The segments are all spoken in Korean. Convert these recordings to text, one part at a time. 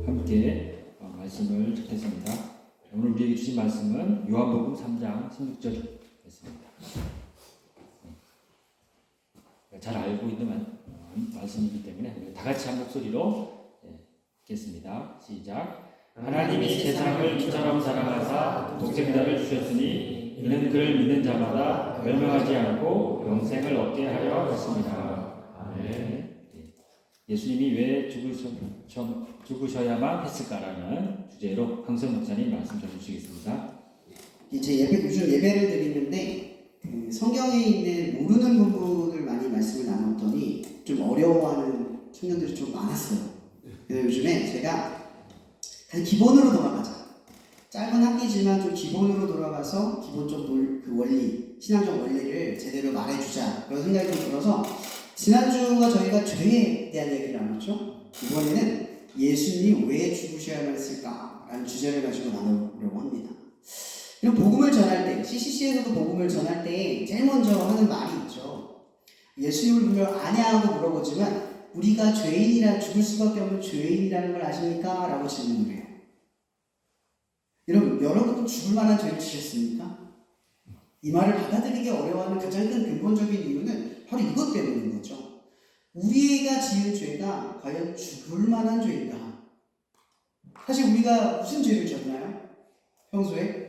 함께 말씀을 듣겠습니다. 오늘 우리에게 주신 말씀은 요한복음 3장 16절이었습니다. 잘 알고 있는 말씀이기 때문에 다 같이 한 목소리로 읽겠습니다. 시작. 하나님이 세상을 이처럼 사랑하사 독생자를 주셨으니 이는 그를 믿는 자마다 멸망하지 않고 영생을 얻게 하려 하십니다. 아멘. 예수님이 왜 죽으셔야만 했을까라는 주제로 황성 목사님 말씀 전해주시겠습니다. 이제 요즘 예배를 드리는데 성경에 있는 모르는 부분을 많이 말씀을 나눴더니 좀 어려워하는 청년들이 좀 많았어요. 그래서 요즘에 제가 그냥 기본으로 돌아가자. 짧은 학기지만 좀 기본으로 돌아가서 기본적 그 원리, 신앙적 원리를 제대로 말해주자 그런 생각이 좀 들어서 지난주가 저희가 죄에 대한 얘기를 나눴죠. 이번에는 예수님이 왜 죽으셔야만 했을까라는 주제를 가지고 나누려고 합니다. 이런 복음을 전할 때, CCC에서도 복음을 전할 때 제일 먼저 하는 말이 있죠. 예수님을 보면 아냐고 물어보지만 우리가 죄인이라 죽을 수밖에 없는 죄인이라는 걸 아십니까? 라고 질문을 해요. 여러분도 죽을 만한 죄를 지셨습니까? 이 말을 받아들이기 어려워하는 가장 큰 근본적인 이유는 바로 이것 때문인 거죠. 우리가 지은 죄가 과연 죽을 만한 죄인가? 사실 우리가 무슨 죄를 지었나요? 평소에?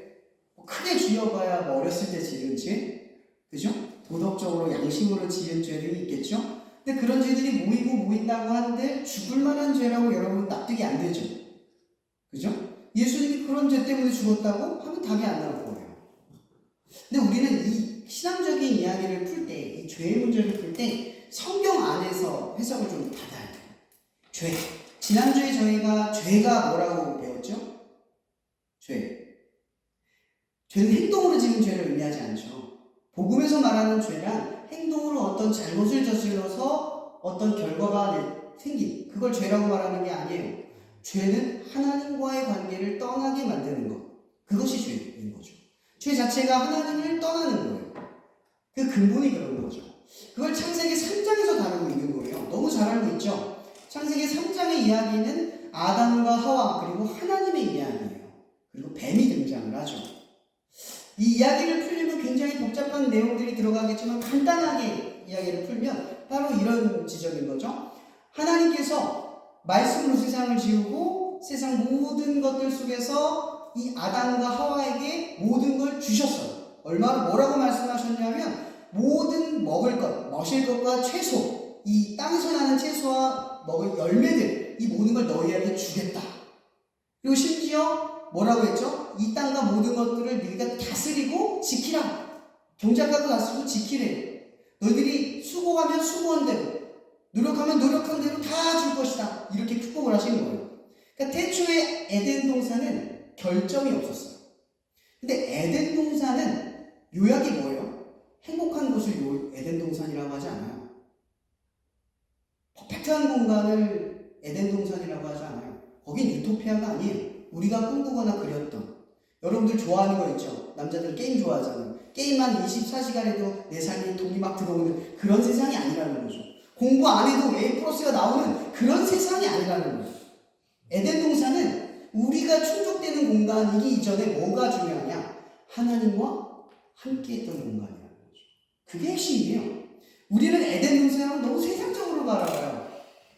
크게 지어봐야 어렸을 때 지은 죄? 그죠? 도덕적으로 양심으로 지은 죄들이 있겠죠? 근데 그런 죄들이 모인다고 하는데 죽을 만한 죄라고 여러분 납득이 안 되죠? 그죠? 예수님이 그런 죄 때문에 죽었다고 하면 답이 안 나올 거예요. 근데 우리는 이 신앙적인 이야기를 풀 때, 이 죄의 문제를 풀 때 성경 안에서 해석을 좀 받아야 돼요. 죄. 지난주에 저희가 죄가 뭐라고 배웠죠? 죄. 죄는 행동으로 지은 죄를 의미하지 않죠. 복음에서 말하는 죄란 행동으로 어떤 잘못을 저질러서 어떤 결과가 생긴 그걸 죄라고 말하는 게 아니에요. 죄는 하나님과의 관계를 떠나게 만드는 것. 그것이 죄인 거죠. 죄 자체가 하나님을 떠나는 거예요. 그 근본이 그런 거죠. 그걸 창세기 3장에서 다루고 있는 거예요. 너무 잘 알고 있죠? 창세기 3장의 이야기는 아담과 하와 그리고 하나님의 이야기예요. 그리고 뱀이 등장을 하죠. 이 이야기를 풀려면 굉장히 복잡한 내용들이 들어가겠지만 간단하게 이야기를 풀면 바로 이런 지점인 거죠. 하나님께서 말씀으로 세상을 지으고 세상 모든 것들 속에서 이 아담과 하와에게 모든 걸 주셨어요. 뭐라고 말씀하셨냐면 모든 먹을 것, 마실 것과 채소, 이 땅에서 나는 채소와 먹을 열매들 이 모든 걸 너희에게 주겠다. 그리고 심지어 뭐라고 했죠? 이 땅과 모든 것들을 너희가 다스리고 지키라. 경작하고 다스리고 지키래. 너희들이 수고하면 수고한 대로 노력하면 노력한 대로 다 줄 것이다. 이렇게 축복을 하신 거예요. 그러니까 태초에 에덴 동산은 결정이 없었어요. 근데 에덴 동산은 요약이 뭐예요? 행복한 곳을 에덴 동산이라고 하지 않아요. 퍼펙트한 공간을 에덴 동산이라고 하지 않아요. 거긴 유토피아가 아니에요. 우리가 꿈꾸거나 그렸던 여러분들 좋아하는 거 있죠? 남자들 게임 좋아하잖아요. 게임만 24시간 해도 내 삶에 돈이 막 들어오는 그런 세상이 아니라는 거죠. 공부 안 해도 A+가 나오는 그런 세상이 아니라는 거예요. 에덴 동산은 우리가 충족되는 공간이기 이전에 뭐가 중요하냐? 하나님과 함께 했던 공간이라는 거죠. 그게 핵심이에요. 우리는 에덴 동산을 너무 세상적으로 바라봐요.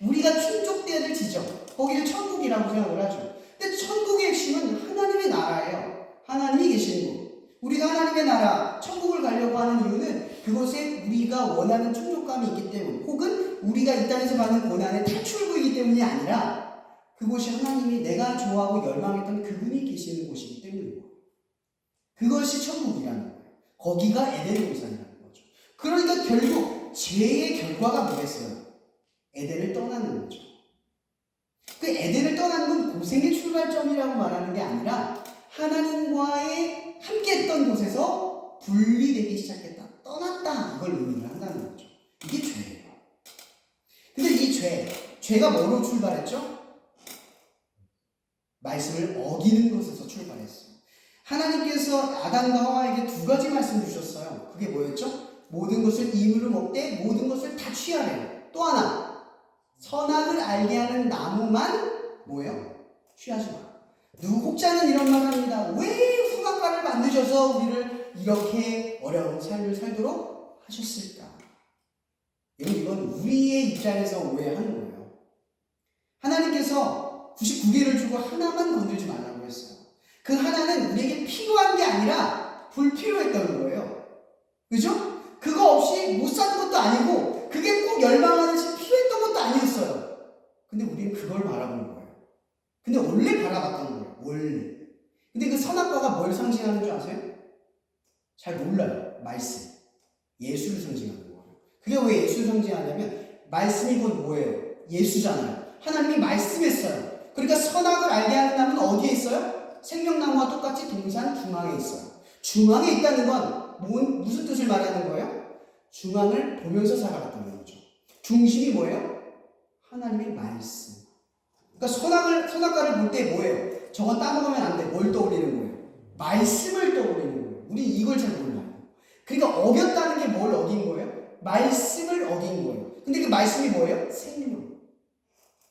우리가 충족돼야 될 지점, 거기를 천국이라고 생각을 하죠. 근데 천국의 핵심은 하나님의 나라예요. 하나님이 계시는 곳. 우리가 하나님의 나라, 천국을 가려고 하는 이유는 그곳에 우리가 원하는 충족감이 있기 때문, 혹은 우리가 이 땅에서 받는 고난의 탈출구이기 때문이 아니라 그곳이 하나님이 내가 좋아하고 열망했던 그분이 계시는 곳이기 때문인 거예요. 그것이 천국이라는 거예요. 거기가 에덴 동산이라는 거죠. 그러니까 결국 죄의 결과가 뭐겠어요? 에덴을 떠나는 거죠. 그 에덴을 떠나는 건 고생의 출발점이라고 말하는 게 아니라 하나님과의 함께했던 곳에서 분리되기 시작했다. 떠났다. 이걸 의미를 한다는 거죠. 이게 죄예요. 근데 이 죄가 뭐로 출발했죠? 말씀을 어기는 것에서 출발했어요. 하나님께서 아담과 하와에게 두 가지 말씀 주셨어요. 그게 뭐였죠? 모든 것을 임으로 먹되 모든 것을 다 취하래요. 또 하나, 선악을 알게 하는 나무만 뭐예요? 취하지 마. 누국자는 이런 말 합니다. 왜 후각과를 만드셔서 우리를 이렇게 어려운 삶을 살도록 하셨을까? 이건 우리의 입장에서 오해하는 거예요. 하나님께서 99개를 주고 하나만 건들지 말라고 했어요. 그 하나는 우리에게 필요한 게 아니라 불필요했던 거예요. 그죠? 그거 없이 못 사는 것도 아니고 그게 꼭 열망하듯이 필요했던 것도 아니었어요. 근데 우리는 그걸 바라보는 거예요. 근데 원래 바라봤던 거예요. 원래. 근데 그 선악과가 뭘 상징하는 줄 아세요? 잘 몰라요. 말씀. 예수를 상징하는 거예요. 그게 왜 예수를 상징하냐면 말씀이 곧 뭐예요? 예수잖아요. 하나님이 말씀했어요. 그러니까 선악을 알게 하는 나무는 어디에 있어요? 생명나무와 똑같이 동산 중앙에 있어요. 중앙에 있다는 건 무슨 뜻을 말하는 거예요? 중앙을 보면서 살아갔다는 거죠. 중심이 뭐예요? 하나님의 말씀. 그러니까 선악과를 볼 때 뭐예요? 저건 따먹으면 안 돼. 뭘 떠올리는 거예요? 말씀을 떠올리는 거예요. 우리 이걸 잘 몰라요. 그러니까 어겼다는 게 뭘 어긴 거예요? 말씀을 어긴 거예요. 근데 그 말씀이 뭐예요? 생명.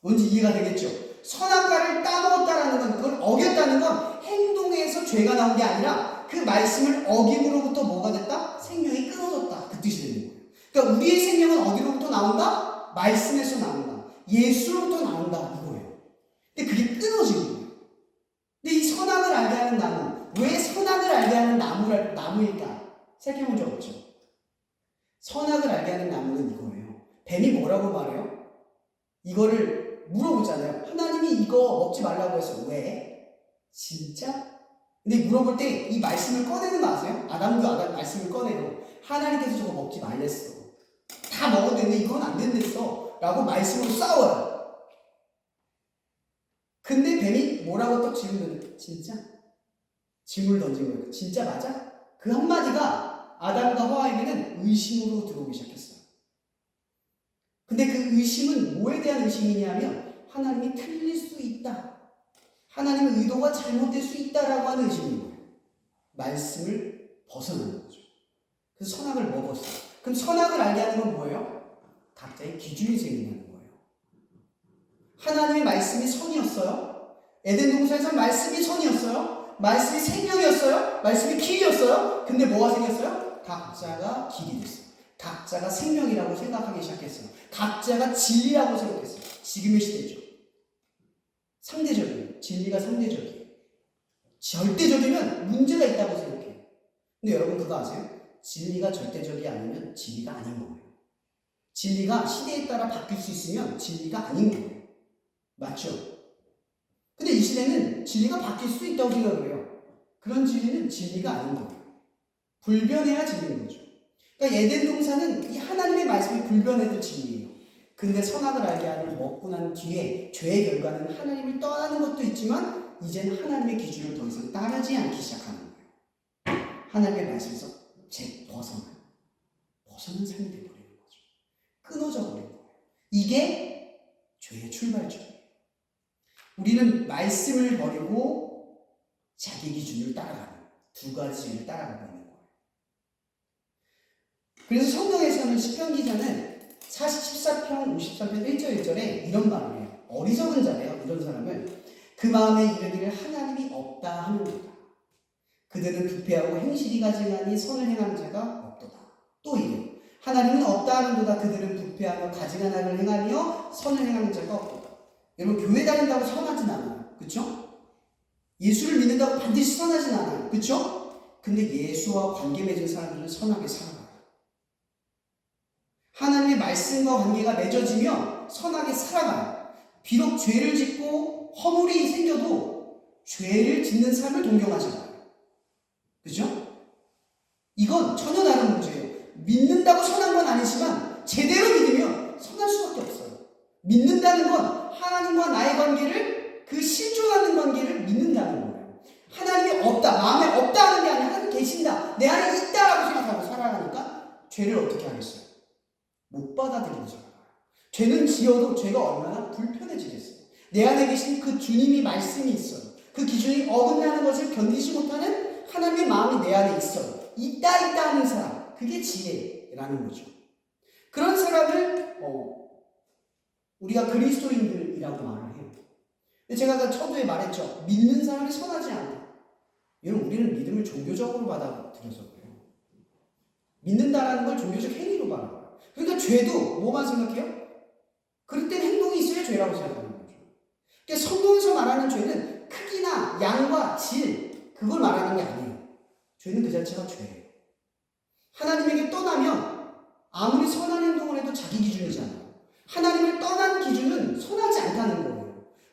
뭔지 이해가 되겠죠? 선악과를 따먹었다라는 건, 그걸 어겼다는 건 행동에서 죄가 나온 게 아니라 그 말씀을 어김으로부터 뭐가 됐다? 생명이 끊어졌다. 그 뜻이 되는 거예요. 그러니까 우리의 생명은 어디로부터 나온다? 말씀에서 나온다. 예수로부터 나온다. 이거예요. 근데 그게 끊어진 거예요. 근데 이 선악을 알게 하는 나무, 왜 선악을 알게 하는 나무일까? 생각해본 적 없죠? 선악을 알게 하는 나무는 이거예요. 뱀이 뭐라고 말해요? 이거를 물어보잖아요. 하나님이 이거 먹지 말라고 했어요. 왜? 진짜? 근데 물어볼 때 이 말씀을 꺼내는 거 아세요? 아담도 말씀을 꺼내요. 하나님께서 저거 먹지 말랬어. 다 먹어도 되는데 이건 안 된댔어. 라고 말씀으로 싸워요. 근데 뱀이 뭐라고 또 질문을 진짜? 질문을 던진 거예요. 진짜 맞아? 그 한마디가 아담과 하와에게는 의심으로 들어오기 시작했어요. 근데 그 의심은 뭐에 대한 의심이냐면 하나님이 틀릴 수 있다. 하나님의 의도가 잘못될 수 있다라고 하는 의심인 거예요. 말씀을 벗어나는 거죠. 그래서 선악을 먹었어요. 그럼 선악을 알게 하는 건 뭐예요? 각자의 기준이 생긴다는 거예요. 하나님의 말씀이 선이었어요. 에덴 동산에서 말씀이 선이었어요. 말씀이 생명이었어요. 말씀이 길이었어요. 근데 뭐가 생겼어요? 각자가 길이 됐어요. 각자가 생명이라고 생각하기 시작했어요. 각자가 진리라고 생각했어요. 지금의 시대죠. 상대적이에요. 진리가 상대적이에요. 절대적이면 문제가 있다고 생각해요. 근데 여러분 그거 아세요? 진리가 절대적이 아니면 진리가 아닌 거예요. 진리가 시대에 따라 바뀔 수 있으면 진리가 아닌 거예요. 맞죠? 근데 이 시대는 진리가 바뀔 수 있다고 생각을 해요. 그런 진리는 진리가 아닌 거예요. 불변해야 진리인 거죠. 그러니까 에덴 동산은 이 하나님의 말씀이 불변해도 진리예요. 근데 선악을 알게 하는 먹고 난 뒤에 죄의 결과는 하나님을 떠나는 것도 있지만 이제는 하나님의 기준을 더 이상 따르지 않기 시작하는 거예요. 하나님의 말씀에서 벗어난 삶이 되어버리는 거죠. 끊어져 버리는 거예요. 이게 죄의 출발점이에요. 우리는 말씀을 버리고 자기 기준을 따라가는 두 가지를 따라가고 있는 거예요. 그래서 성경에서는 시편 기자는 14편 53편 1절 1절에 이런 말을 해요. 어리석은 자래요. 이런 사람을 그 마음에 이르기를 하나님이 없다 하는도다. 그들은 부패하고 행실이 가증하니 선을 행하는 자가 없도다. 또 이래요. 하나님은 없다 하는도다. 그들은 부패하며 가증한 악을 행하며 선을 행하는 자가 없도다. 여러분 교회 다닌다고 선하진 않아요. 그렇죠? 예수를 믿는다고 반드시 선하진 않아요. 그렇죠? 근데 예수와 관계 맺은 사람들은 선하게 살아가요. 하나님의 말씀과 관계가 맺어지며 선하게 살아가요. 비록 죄를 짓고 허물이 생겨도 죄를 짓는 삶을 동경하지 않아요. 그죠? 이건 전혀 다른 문제예요. 믿는다고 선한 건 아니지만 제대로 믿으면 선할 수밖에 없어요. 믿는다는 건 하나님과 나의 관계를 그 실존하는 관계를 믿는다는 거예요. 하나님이 없다, 마음에 없다 하는 게 아니라 하나님 계신다, 내 안에 있다라고 생각하고 살아가니까 죄를 어떻게 하겠어요? 못 받아들이고 살아가요. 죄는 지어도 죄가 얼마나 불편해지겠어요. 내 안에 계신 그 주님이 말씀이 있어요. 그 기준이 어긋나는 것을 견디지 못하는 하나님의 마음이 내 안에 있어요. 있다 하는 사람, 그게 지혜라는 거죠. 그런 사람을 우리가 그리스도인들이라고 말을 해요. 제가 아까 처음에 말했죠. 믿는 사람이 선하지 않다. 이건 우리는 믿음을 종교적으로 받아들여서 그래요. 믿는다라는 걸 종교적 행위로 받아요. 그러니까 죄도 뭐만 생각해요? 그럴 땐 행동이 있어야 죄라고 생각하는 거죠. 그러니까 성경에서 말하는 죄는 크기나 양과 질 그걸 말하는 게 아니에요. 죄는 그 자체가 죄예요. 하나님에게 떠나면 아무리 선한 행동을 해도 자기 기준이잖아요. 하나님을 떠난 기준은 선하지 않다는 거예요.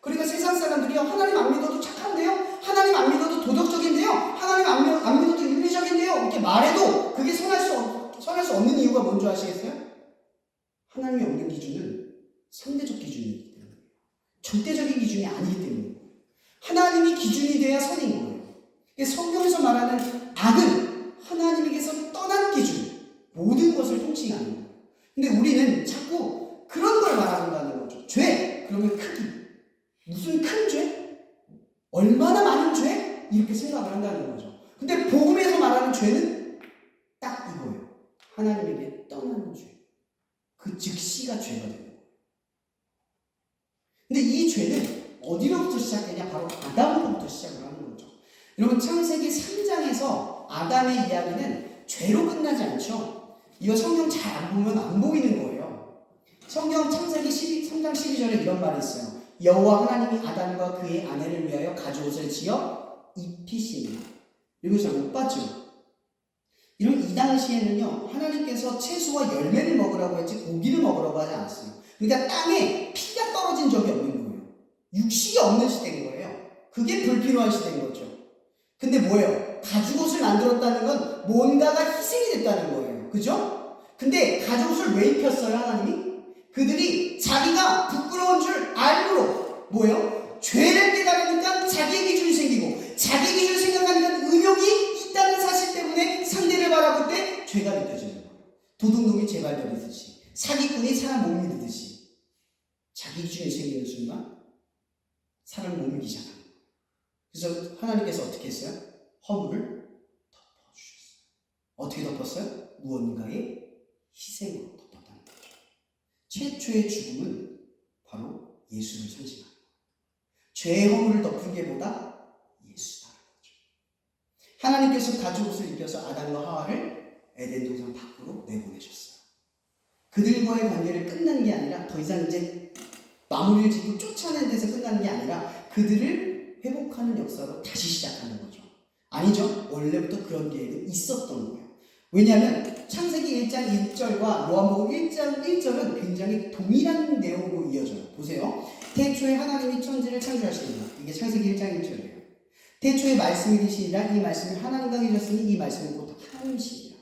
그러니까 세상 사람들이요, 하나님 안 믿어도 착한데요? 하나님 안 믿어도 도덕적인데요? 하나님 안 믿어도 윤리적인데요? 이렇게 말해도 그게 선할 수 없는 이유가 뭔지 아시겠어요? 하나님이 없는 기준은 상대적 기준이기 때문에 절대적인 기준이 아니기 때문에 하나님이 기준이 돼야 선인 거예요. 성경에서 말하는 악은 하나님에게서 떠난 기준, 모든 것을 통칭하는 거예요. 근데 우리는 자꾸 그런 걸 말한다는 거죠. 죄, 그러면 크기. 무슨 큰 죄? 얼마나 많은 죄? 이렇게 생각을 한다는 거죠. 근데 복음에서 말하는 죄는 딱 이거예요. 하나님에게 떠나는 죄. 그 즉시가 죄가 되는 거예요. 근데 이 죄는 어디로부터 시작되냐? 바로 아담으로부터 시작을 하는 거죠. 여러분, 창세기 3장에서 아담의 이야기는 죄로 끝나지 않죠. 이거 성경 잘 안 보면 안 보이는 거예요. 성경 창세기 3장 12절에 이런 말이 있어요. 여호와 하나님이 아담과 그의 아내를 위하여 가죽옷을 지어 입히시니. 이거 잘 못 봤죠? 이런 이 당시에는요, 하나님께서 채소와 열매를 먹으라고 했지 고기를 먹으라고 하지 않았어요. 그러니까 땅에 피가 떨어진 적이 없는 거예요. 육식이 없는 시대인 거예요. 그게 불필요한 시대인 거죠. 근데 뭐예요? 가죽옷을 만들었다는 건 뭔가가 희생이 됐다는 거예요. 그죠? 근데 가죽옷을 왜 입혔어요, 하나님이? 그들이 자기가 부끄러운 줄 알므로 뭐예요? 죄를 깨달으니까 자기의 기준이 생기고 자기 기준을 생각하니까 의욕이 있다는 사실 때문에 상대를 바라볼 때 죄가 느껴지는 거예요. 도둑놈이 재발견이듯이 사기꾼이 사람 못 믿듯이 자기 기준이 생기는 순간 사람을 못 믿기 시작합니다. 그래서 하나님께서 어떻게 했어요? 허물을 덮어주셨어요. 어떻게 덮었어요? 무언가의 희생으로 덮었다는 거죠. 최초의 죽음은 바로 예수를 상징합니다. 죄의 허물을 덮은 게 뭐다? 예수다라는 거죠. 하나님께서 가죽옷을 입혀서 아담과 하와를 에덴 동산 밖으로 내보내셨어요. 그들과의 관계를 끝난 게 아니라 더 이상 이제 마무리를 짓고 쫓아내는 데서 끝나는 게 아니라 그들을 회복하는 역사로 다시 시작하는 거죠. 아니죠. 원래부터 그런 계획은 있었던 거예요. 왜냐하면 창세기 1장 1절과 요한복음 1장 1절은 굉장히 동일한 내용으로 이어져요. 보세요. 태초에 하나님이 천지를 창조하시니라. 이게 창세기 1장 1절이에요. 태초에 말씀이 계시니라. 이 말씀이 하나님과 계셨으니 이 말씀은 곧 하나님이시니라.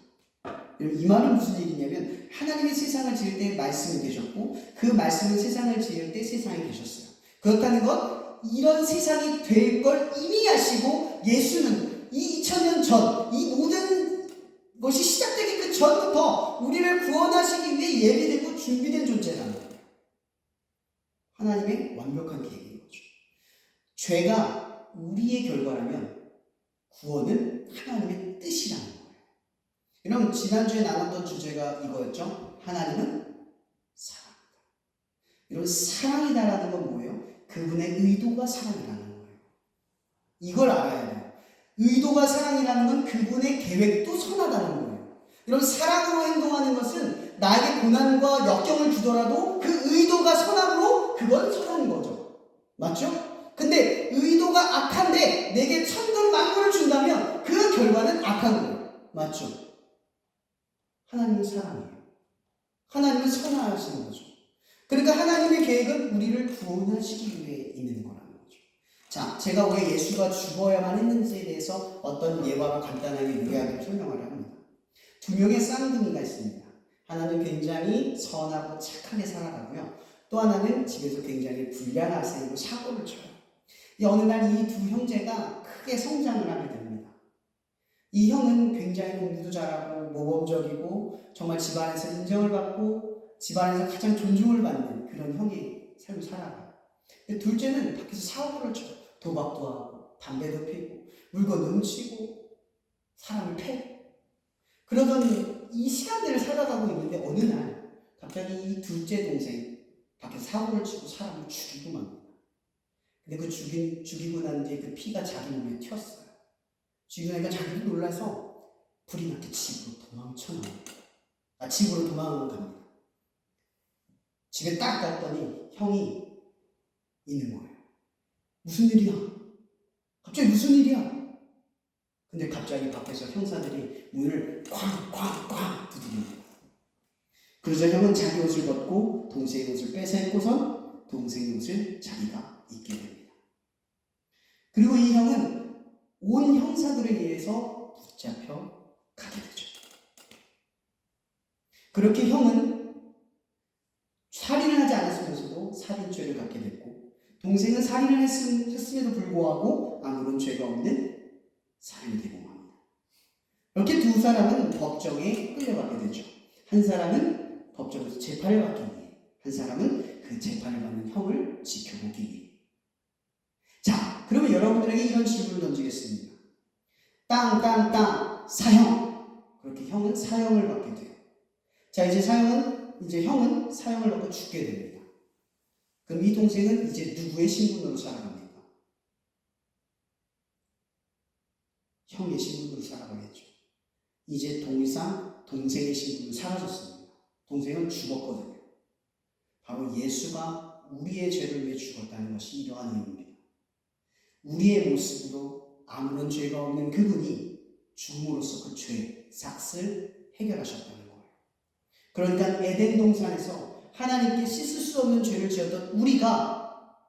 이 말은 무슨 얘기냐면 하나님이 세상을 지을 때 말씀이 계셨고 그 말씀은 세상을 지을 때 세상에 계셨어요. 그렇다는 건 이런 세상이 될 걸 이미 아시고 예수는 이 2000년 전 이 모든 것이 시작되기 그 전부터 우리를 구원하시기 위해 예비되고 준비된 존재라는 거예요. 하나님의 완벽한 계획인 거죠. 죄가 우리의 결과라면 구원은 하나님의 뜻이라는 거예요. 여러분, 지난주에 나눴던 주제가 이거였죠. 하나님은 사랑이다. 여러분, 사랑이다라는 건 뭐예요? 그분의 의도가 사랑이라는 거예요. 이걸 알아야 돼요. 의도가 사랑이라는 건 그분의 계획도 선하다는 거예요. 여러분, 사랑으로 행동하는 것은 나에게 고난과 역경을 주더라도 그 의도가 선함으로 그건 선한 거죠. 맞죠? 근데 의도가 악한데 내게 천군 만군을 준다면 그 결과는 악한 거예요. 맞죠? 하나님은 사랑이에요. 하나님은 선하시는 거죠. 그러니까 하나님의 계획은 우리를 구원하시기 위해 있는 거라는 거죠. 자, 제가 왜 예수가 죽어야만 했는지에 대해서 어떤 예화로 간단하게 요약을 설명을 합니다. 두 명의 쌍둥이가 있습니다. 하나는 굉장히 선하고 착하게 살아가고요. 또 하나는 집에서 굉장히 불량한 생으로 사고를 쳐요. 어느 날 이 두 형제가 크게 성장을 하게 됩니다. 이 형은 굉장히 공부도 잘하고 모범적이고 정말 집안에서 인정을 받고 집안에서 가장 존중을 받는 그런 형의 삶을 살아가요. 근데 둘째는 밖에서 사고를 쳐요. 도박도 하고 담배도 피우고 물건도 훔치고 사람을 패고 그러던 이 시간들을 살아가고 있는데 어느 날 갑자기 이 둘째 동생 밖에서 사고를 치고 사람을 죽이고 맙니다. 근데 그 죽이고 난 뒤에 그 피가 자기 몸에 튀었어요. 죽이고 나니까 자기도 놀라서 불이 나게 집으로 도망쳐나옵니다. 집으로 도망갑니다. 집에 딱 갔더니 형이 있는 거예요. 무슨 일이야? 갑자기 무슨 일이야? 근데 갑자기 밖에서 형사들이 문을 쾅쾅쾅 두드립니다. 그러자 형은 자기 옷을 벗고 동생의 옷을 뺏어입고선 동생의 옷을 자기가 입게 됩니다. 그리고 이 형은 온 형사들에 의해서 붙잡혀 가게 되죠. 그렇게 형은 살인을 하지 않았으면서도 살인죄를 갖게 됐고, 동생은 살인을 했음에도 불구하고 아무런 죄가 없는 사람이 되고 맙니다. 이렇게 두 사람은 법정에 끌려가게 되죠. 한 사람은 법정에서 재판을 받기 위해, 한 사람은 그 재판을 받는 형을 지켜보기 위해. 자, 그러면 여러분들에게 이런 질문을 던지겠습니다. 땅, 사형. 그렇게 형은 사형을 받게 돼요. 자, 이제 형은 사형을 받고 죽게 됩니다. 그럼 이 동생은 이제 누구의 신분으로 살아갑니까? 형의 신분으로 살아가겠죠. 이제 더 이상 동생의 신분은 사라졌습니다. 동생은 죽었거든요. 바로 예수가 우리의 죄를 위해 죽었다는 것이 이러한 의미입니다. 우리의 모습으로 아무런 죄가 없는 그분이 죽음으로써 그 죄, 삭을 해결하셨다는 거예요. 그러니까 에덴 동산에서 하나님께 씻을 수 없는 죄를 지었던 우리가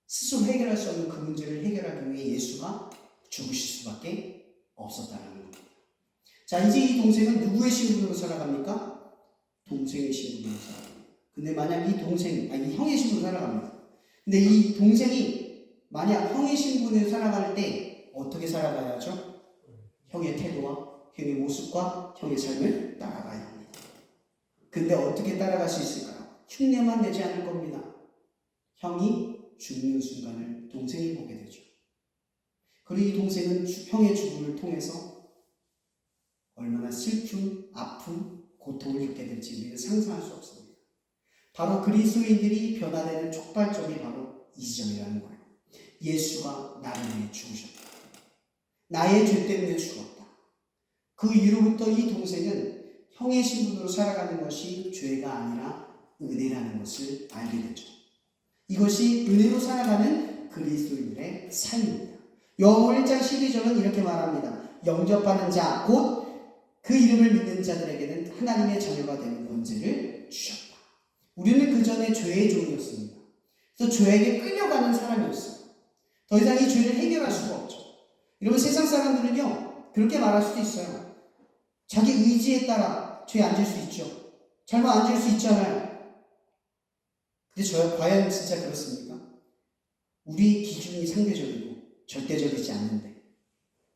스스로 해결할 수 없는 그 문제를 해결하기 위해 예수가 죽으실 수밖에 없었다는 겁니다. 자, 이제 이 동생은 누구의 신분으로 살아갑니까? 동생의 신분으로 살아갑니다. 근데 만약 이 형의 신분으로 살아갑니다. 근데 이 동생이 만약 형의 신분으로 살아갈 때 어떻게 살아가야 하죠? 형의 태도와 형의 모습과 형의 삶을 따라가야 합니다. 근데 어떻게 따라갈 수 있을까요? 흉내만 내지 않을 겁니다. 형이 죽는 순간을 동생이 보게 되죠. 그리고 이 동생은 형의 죽음을 통해서 얼마나 슬픔, 아픔, 고통을 겪게 될지 우리는 상상할 수 없습니다. 바로 그리스도인들이 변화되는 촉발점이 바로 이 지점이라는 거예요. 예수가 나를 위해 죽으셨다. 나의 죄 때문에 죽었다. 그 이후로부터 이 동생은 형의 신분으로 살아가는 것이 죄가 아니라 은혜라는 것을 알게 되죠. 이것이 은혜로 살아가는 그리스도인들의 삶입니다. 요한복음 1장 12절은 이렇게 말합니다. 영접하는 자, 곧 그 이름을 믿는 자들에게는 하나님의 자녀가 되는 권세를 주셨다. 우리는 그 전에 죄의 종이었습니다. 그래서 죄에게 끌려가는 사람이었어요. 더 이상 이 죄를 해결할 수가 없죠. 여러분, 세상 사람들은요 그렇게 말할 수도 있어요. 자기 의지에 따라 죄에 앉을 수 있죠. 잘못 앉을 수 있잖아요. 근데 과연 진짜 그렇습니까? 우리 기준이 상대적이고 절대적이지 않는데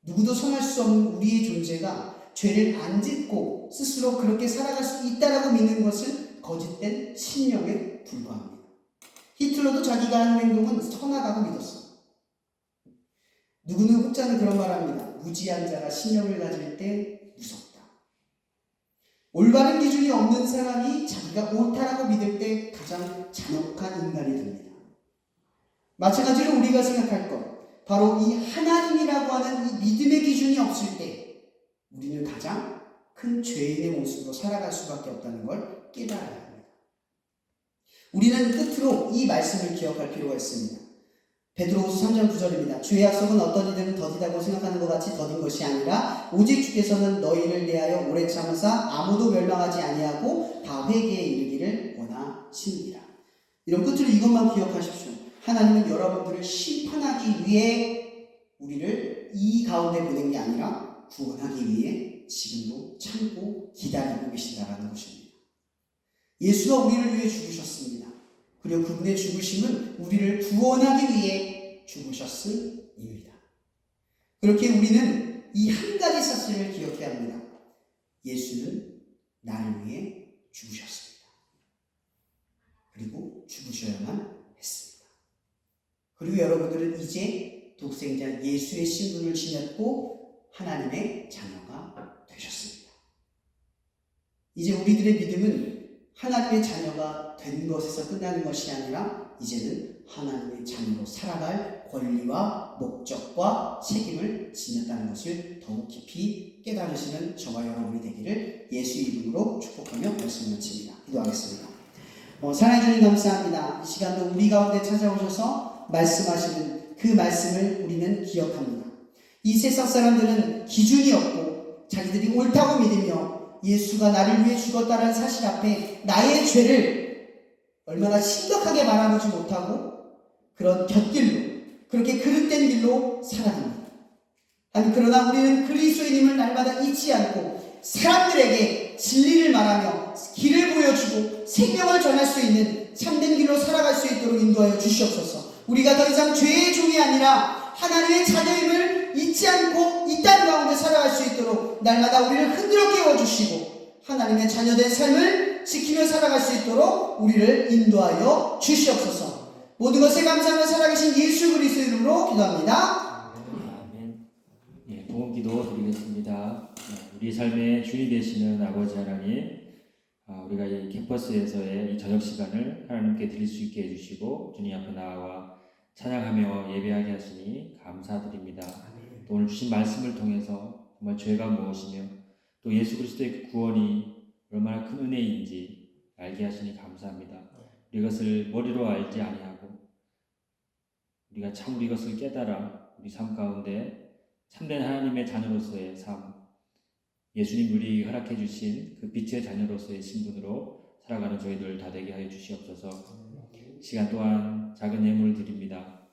누구도 선할 수 없는 우리의 존재가 죄를 안 짓고 스스로 그렇게 살아갈 수 있다라고 믿는 것은 거짓된 신념에 불과합니다. 히틀러도 자기가 하는 행동은 선하다고 믿었어. 누구는 혹자는 그런 말합니다. 무지한 자가 신념을 가질 때 무섭다. 올바른 기준이 없는 사람이 자기가 옳다라고 믿을 때 가장 잔혹한 인간이 됩니다. 마찬가지로 우리가 생각할 것, 바로 이 하나님이라고 하는 이 믿음의 기준이 없을 때 우리는 가장 큰 죄인의 모습으로 살아갈 수밖에 없다는 걸 깨달아야 합니다. 우리는 끝으로 이 말씀을 기억할 필요가 있습니다. 베드로후서 3장 9절입니다. 주의 약속은 어떤 이들은 더디다고 생각하는 것 같이 더딘 것이 아니라 오직 주께서는 너희를 대하여 오래 참으사 아무도 멸망하지 아니하고 다 회개에 이르기를 원하시느니라. 이런 끝으로 이것만 기억하십시오. 하나님은 여러분들을 심판하기 위해 우리를 이 가운데 보낸 게 아니라 구원하기 위해 지금도 참고 기다리고 계신다라는 것입니다. 예수가 우리를 위해 죽으셨습니다. 그리고 그분의 죽으심은 우리를 구원하기 위해 죽으셨음입니다. 그렇게 우리는 이 한 가지 사실을 기억해야 합니다. 예수는 나를 위해 죽으셨습니다. 그리고 죽으셔야만 했습니다. 그리고 여러분들은 이제 독생자 예수의 신분을 지녔고 하나님의 자녀가 되셨습니다. 이제 우리들의 믿음은 하나님의 자녀가 된 것에서 끝나는 것이 아니라 이제는 하나님의 자녀로 살아갈 권리와 목적과 책임을 지녔다는 것을 더욱 깊이 깨달으시는 저와 여러분이 되기를 예수 이름으로 축복하며 말씀 마칩니다. 기도하겠습니다. 사랑해 주님 감사합니다. 이 시간도 우리 가운데 찾아오셔서 말씀하시는 그 말씀을 우리는 기억합니다. 이 세상 사람들은 기준이 없고 자기들이 옳다고 믿으며 예수가 나를 위해 죽었다는 사실 앞에 나의 죄를 얼마나 심각하게 바라보지 못하고 그런 곁길로 그렇게 그릇된 길로 살아갑니다. 아니 그러나 우리는 그리스도인임을 날마다 잊지 않고 사람들에게 진리를 말하며 길을 보여주고 생명을 전할 수 있는 참된 길로 살아갈 수 있도록 인도하여 주시옵소서. 우리가 더 이상 죄의 종이 아니라 하나님의 자녀임을 잊지 않고 이 땅 가운데 살아갈 수 있도록 날마다 우리를 흔들어 깨워주시고 하나님의 자녀된 삶을 지키며 살아갈 수 있도록 우리를 인도하여 주시옵소서. 모든 것에 감사하며 살아계신 예수 그리스도 이름으로 기도합니다. 아멘. 예, 도움 기도 드리겠습니다. 우리 삶의 주인이 되시는 아버지 하나님, 우리가 이 캠퍼스에서의 이 저녁 시간을 하나님께 드릴 수 있게 해주시고 주님 앞에 나와 찬양하며 예배하게 하시니 감사드립니다. 또 오늘 주신 말씀을 통해서 정말 죄가 무엇이며 또 예수 그리스도의 그 구원이 얼마나 큰 은혜인지 알게 하시니 감사합니다. 우리 이것을 머리로 알지 아니하고 우리가 참으로 이것을 깨달아 우리 삶 가운데 참된 하나님의 자녀로서의 삶, 예수님 우리 허락해 주신 그 빛의 자녀로서의 신분으로 살아가는 저희들 다 되게 하여 주시옵소서. 시간 또한 작은 예물을 드립니다.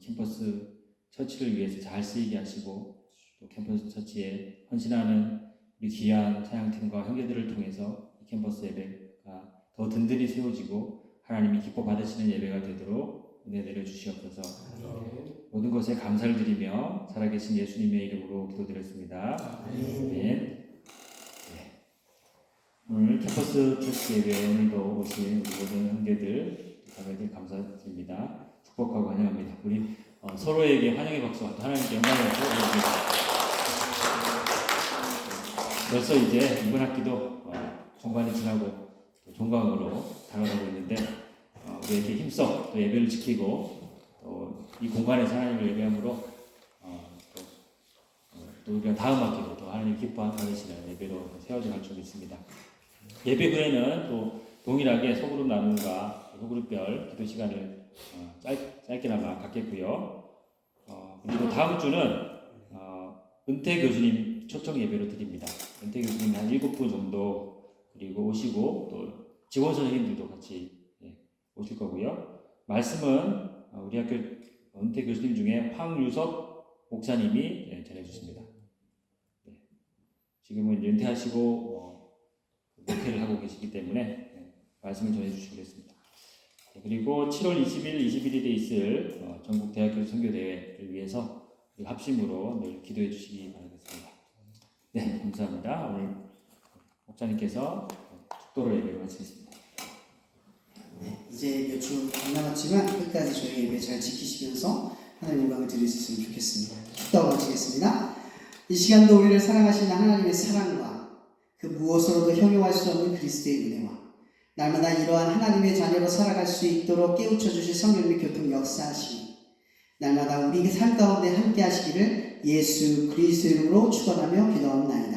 캠퍼스 처치를 위해서 잘 쓰이게 하시고 또 캠퍼스 처치에 헌신하는 우리 귀한 찬양팀과 형제들을 통해서 이 캠퍼스 예배가 더 든든히 세워지고 하나님이 기뻐 받으시는 예배가 되도록 은혜 내려 주시옵소서. 모든 것에 감사를 드리며 살아계신 예수님의 이름으로 기도드렸습니다. 아멘. 네. 오늘 캠퍼스 처치 예배에 오늘도 오신 우리 모든 형제들, 자매들 감사드립니다. 축복하고 환영합니다. 우리 서로에게 환영의 박수와 하나님께 영광을 드립니다. 벌써 이제 이번 학기도 종반이 지나고 종강으로 다가가고 있는데 우리 이렇게 힘써 또 예배를 지키고 또 이 공간에서 하나님을 예배함으로 또 우리가 다음 학기도 또 하나님 기뻐하시는 예배로 세워져 갈 줄 믿습니다. 예배 후에는 또 동일하게 소그룹 나눔과 소그룹별 기도 시간을 짧게나마 갖겠고요. 그리고 다음 주는 은퇴 교수님 초청 예배로 드립니다. 은퇴 교수님 한 7분 정도 그리고 오시고 또 직원 선생님들도 같이 오실 거고요. 말씀은 우리 학교 은퇴 교수님 중에 황유석 목사님이 전해주십니다. 지금은 은퇴하시고 목회를 하고 계시기 때문에 말씀을 전해주시기로 했습니다. 그리고 7월 20일, 21일에 있을 전국 대학교 선교대회를 위해서 합심으로 늘 기도해 주시기 바라겠습니다. 네, 감사합니다. 오늘 목사님께서 축도로 예배를 마치겠습니다. 네, 이제 몇 주 안 남았지만 끝까지 저희 예배 잘 지키시면서 하나님 영광을 드릴 수 있으면 좋겠습니다. 축도하고 마치겠습니다. 이 시간도 우리를 사랑하시는 하나님의 사랑과 그 무엇으로도 형용할 수 없는 그리스도의 은혜와 날마다 이러한 하나님의 자녀로 살아갈 수 있도록 깨우쳐 주실 성령 및 교통 역사하시니 날마다 우리 삶 가운데 함께 하시기를 예수 그리스도 이름으로 축원하며 기도합니다.